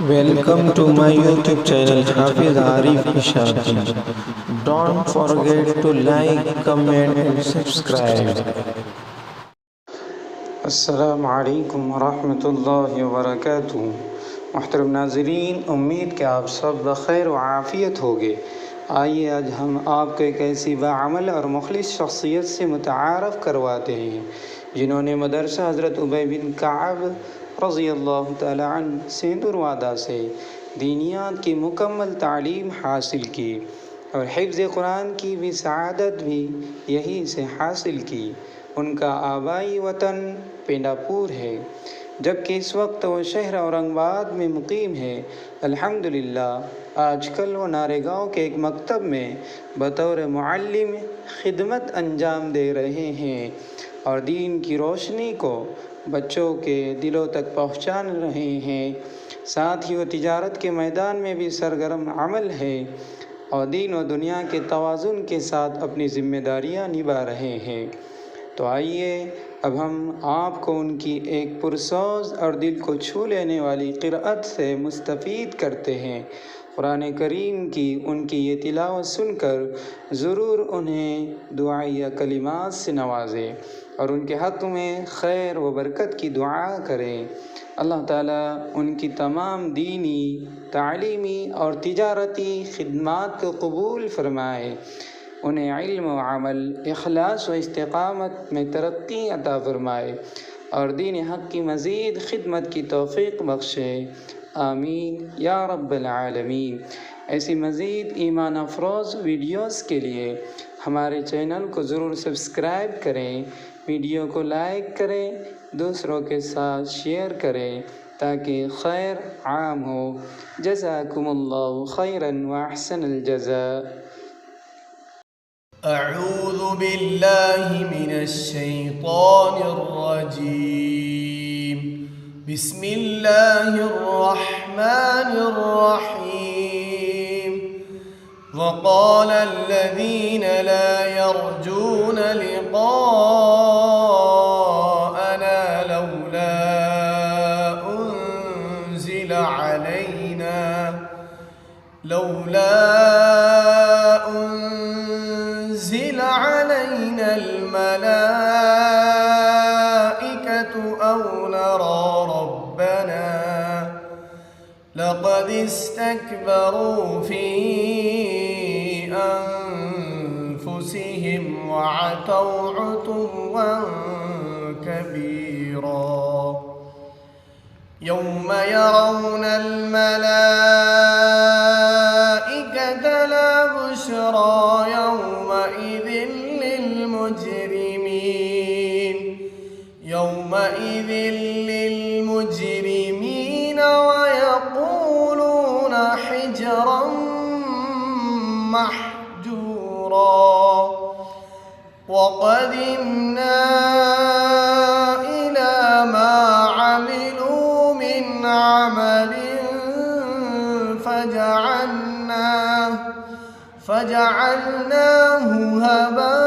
Welcome to my YouTube channel Hafiz Arif Ishaqi. Don't forget to like, comment and subscribe. السلام علیکم ورحمۃ اللہ وبرکاتہ۔ محترم ناظرین، امید کہ آپ سب بخیر و عافیت ہوگے۔ آئیے آج ہم آپ کو ایک ایسی باعمل اور مخلص شخصیت سے متعارف کرواتے ہیں جنہوں نے مدرسہ حضرت ابی بن کعب رضی اللہ تعالی عنہ سیندر وادہ سے دینیات کی مکمل تعلیم حاصل کی اور حفظ قرآن کی بھی سعادت بھی یہیں سے حاصل کی۔ ان کا آبائی وطن پنڈاپور ہے، جبکہ اس وقت وہ شہر اورنگ آباد میں مقیم ہے۔ الحمدللہ آج کل وہ ناریگاؤں کے ایک مکتب میں بطور معلم خدمت انجام دے رہے ہیں اور دین کی روشنی کو بچوں کے دلوں تک پہنچا رہے ہیں۔ ساتھ ہی وہ تجارت کے میدان میں بھی سرگرم عمل ہے اور دین و دنیا کے توازن کے ساتھ اپنی ذمہ داریاں نبھا رہے ہیں۔ تو آئیے اب ہم آپ کو ان کی ایک پرسوز اور دل کو چھو لینے والی قرأت سے مستفید کرتے ہیں۔ قرآن کریم کی ان کی یہ تلاوت سن کر ضرور انہیں دعائیہ کلمات سے نوازیں اور ان کے حق میں خیر و برکت کی دعا کریں۔ اللہ تعالیٰ ان کی تمام دینی، تعلیمی اور تجارتی خدمات کو قبول فرمائے، انہیں علم و عمل، اخلاص و استقامت میں ترقی عطا فرمائے اور دین حق کی مزید خدمت کی توفیق بخشے، آمین یا رب العالمین۔ ایسی مزید ایمان افروز ویڈیوز کے لیے ہمارے چینل کو ضرور سبسکرائب کریں، ویڈیو کو لائک کریں، دوسروں کے ساتھ شیئر کریں تاکہ خیر عام ہو۔ جزاکم اللہ خیرا واحسن الجزاء۔ اعوذ باللہ من الشیطان الرجیم، بسم اللہ الرحمن الرحیم۔ وقال الذین لا يرجون لقاءنا لولا أنزل علينا الملائكة أو نرى ربنا لقد استكبروا في أنفسهم وعتوا عتوا كبيرا يوم يرون الملائكة لا بشرى يومئذ للمجرمين ويقولون حجرا محجورا وقدمنا إلى ما عملوا من عمل فجعلناه هباء